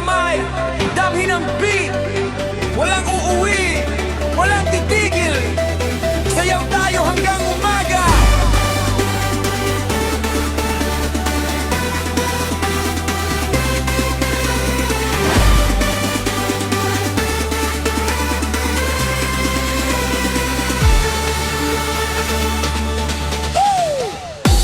kamay, damhin ang beat. Walang uuwi, walang titigil. Sayaw tayo hanggang umaga.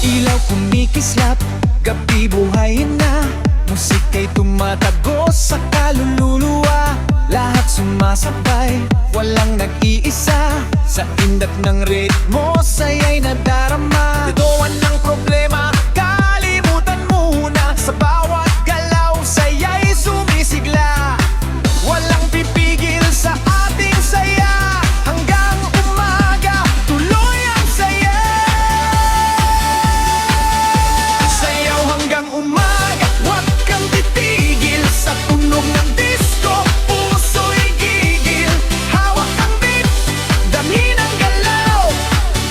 Ilaw kumikislap, gabi buhayin na. Musika'y tumatagos sa kaluluwa. Lahat sumasabay, walang nag-iisa. Sa indat ng ritmo, saya'y nadarama. Tutuan ng problema, kalimutan muna. Sa bawat galaw, saya'y sumisigla. Walang pipigil sa ating saya. Hanggang umaga, tuloy ang saya. Sayaw hanggang umaga, huwag kang titigil. Sa tunog ng disco, puso'y gigil. Hawak ang beat, damhin ang galaw.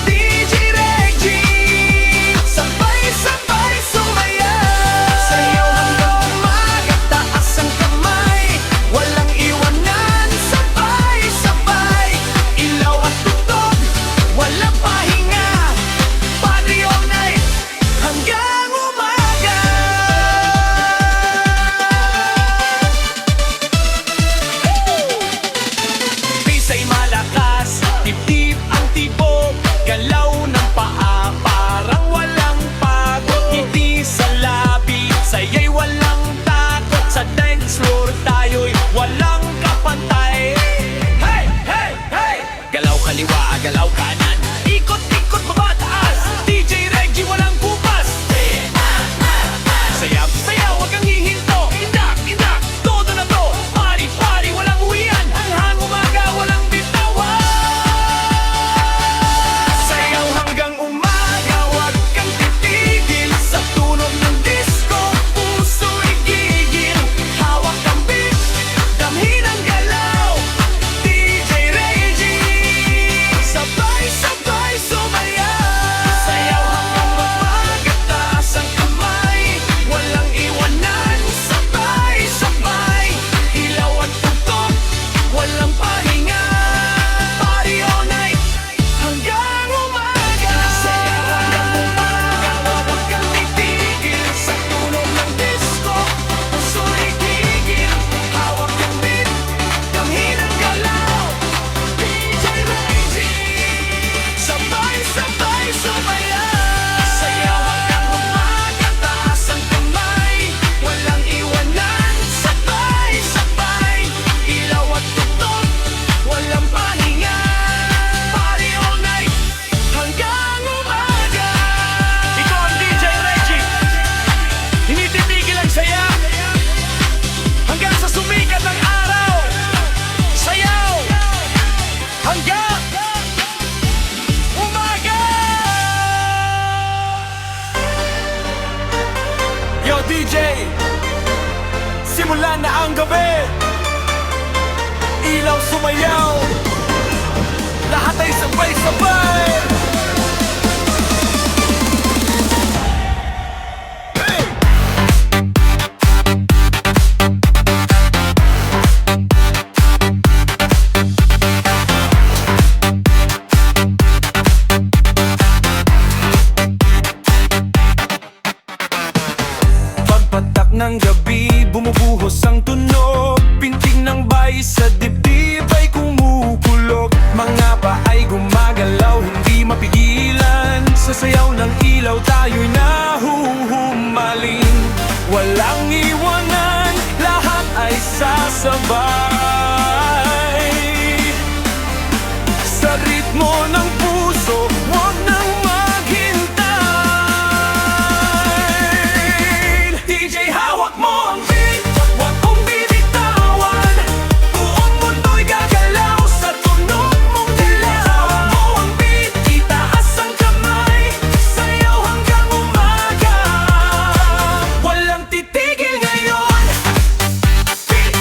DJ Reggie, sabay-sabay sumayaw. Sayaw hanggang umaga, taas ang kamay. Walang iwanan, sabay-sabay. Ilaw at tutok, walang pahinga. Party all night, hanggang umaga. Pisa'y malakas, tip-tip ang tibok. Galaw ng paa, parang walang pagod. Ngiti sa labi, saya'y walang takot. Sa dance floor tayo'y walang kapantay. Hey, hey, hey! Galaw kaliwa, galaw kanan. Ikot-ikot baba taas. DJ Reggie walang kupas. Sayaw, sayaw, wag kang hihinto. Indak, indak, todo na to. Party, party, walang uwian. Hanggang umaga, walang bitawan. Sayaw hanggang umaga, wag kang titigil. Sa tunog ng disco, puso'y gigil. Hawak ang beat, damhin ang galaw. DJ Reggie, sabay-sabay sumayaw. Sayaw hanggang umaga, taas ang kamay. Walang iwanan, sabay-sabay. Ilaw at tutok, walang pahinga. Party all night, hanggang umaga. Sayaw hanggang umaga, huwag kang titigil. Sa tunog ng disco, puso'y gigil. Hawak ang beat, damhin ang galaw. DJ Reggie, sabay-sabay sumayaw. Sayaw hanggang umaga, taas ang kamay. Walang iwanan, sabay-sabay. Ilaw at tutok, walang pahinga. Party all night, hanggang umaga. Ikaw ang DJ Reggie, hindi titigil ang saya. Hanggang sa sumikat ng araw. Sayaw hanggang umaga. Yo DJ, simulan na ang gabi. Ilaw sumayaw, lahat ay sabay-sabay. Hey! Pagpatak ng gabi, bumubuhos ang tunog. Pintig ng bayi sa dibdib ay kumukulog. Mga paay gumagalaw, hindi mapigilan. Sa sayaw ng ilaw tayo'y nahuhumaling. Walang iwanan, lahat ay sasabay. Sa ritmo ng puso, huwag nang maghintay. DJ, hawak mo ang beat, huwag mong bibitawan. Buong mundo'y gagalaw sa tunog mong dilaw. Hawak mo ang beat, itaas ang kamay. Sayaw hanggang umaga, walang titigil ngayon. Beat,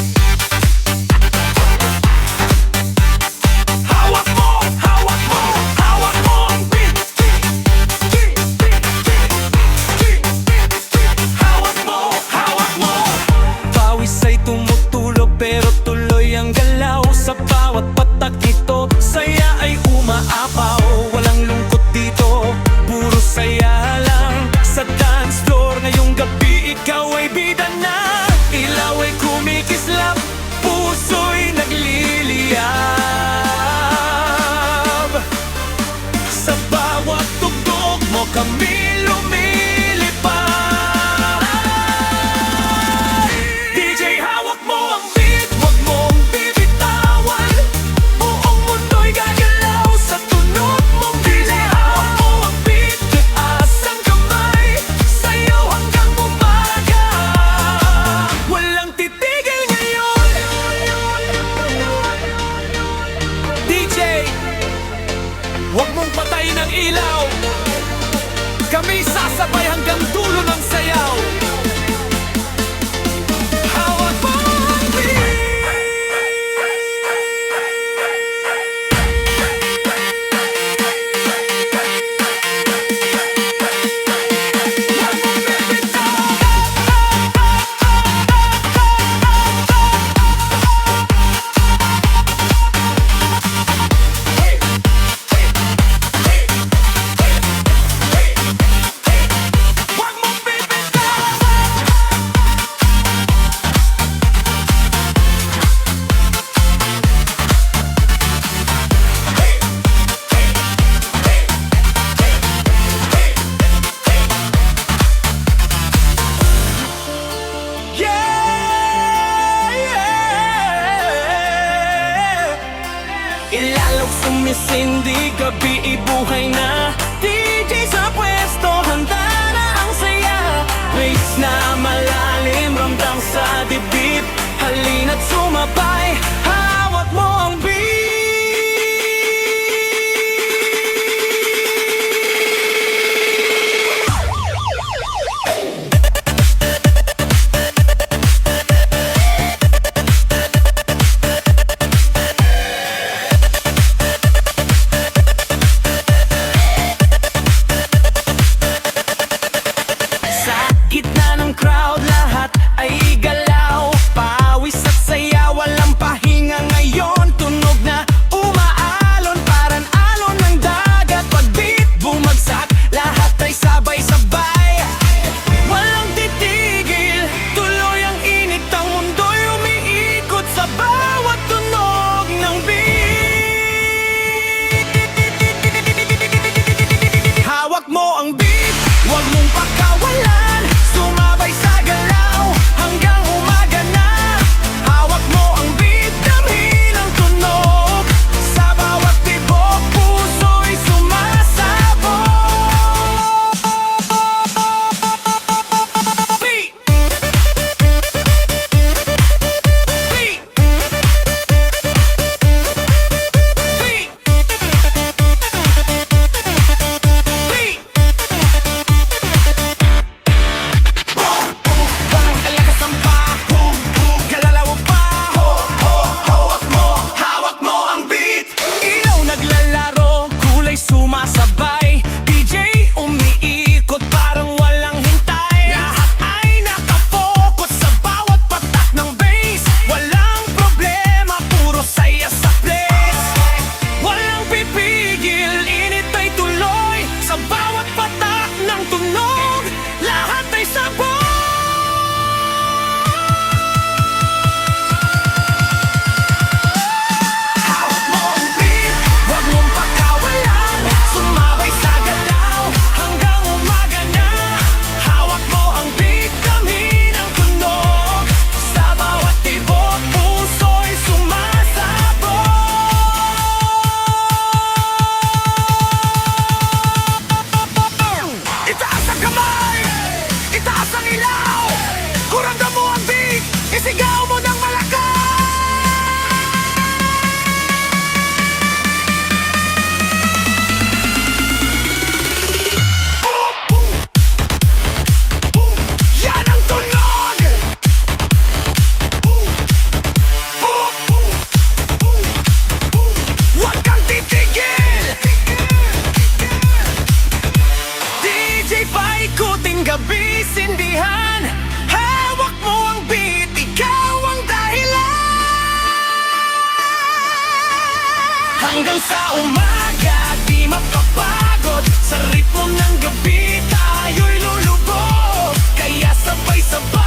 gabi ibuhay na. DJ sa pwesto, handa na ang saya. Bass na malalim, ramdam sa dibdib. Halina't sumabay, hawak mo ang beat. Sa gitna ng crowd, lahat ay galaw. Pawis at saya, walang pahinga ngayon. Tunog na umaalon, parang alon ng dagat. Pag beat bumagsak, lahat ay sabay-sabay. Walang titigil, tuloy ang init. Ang mundo'y umiikot sa bawat tunog ng beat. Hawak mo ang beat, huwag mong pagkawalan. Sumabay sa galaw hanggang umaga na. Hawak mo ang beat, damhin ang tunog. Sa bawat tibok, puso'y sumasabog. Beat! Beat! Beat! Beat! Kalakas ang baho, galalaw pa. Hawak mo ang beat. Ilaw naglalaro, kulay sumasabay. DJ umiikot, parang walang hintay. Lahat ay nakafocus sa bawat patak ng bass. Walang problema, puro saya sa place. Walang pipigil, init ay tuloy. Sa bawat patak ng tunog, lahat ay sabog. Hawak mo ang beat, huwag mong pagkawalan. Sumabay sa galaw hanggang umaga na. Hawak mo ang beat, damhin ang tunog. Sa bawat tibok, puso'y sumasabog. Itaas ang kamay, itaas ang ilaw. Kung ramdam mo ang beat, isigaw mo ng malakas. Yan ang tunog. Huwag kang titigil. DJ paikuting gabi, sindihan. Hawak mo ang beat, ikaw ang dahilan. Hanggang sa umaga, di mapapagod. Sa ritmo ng gabi, tayo'y lulubog. Kaya sabay-sabay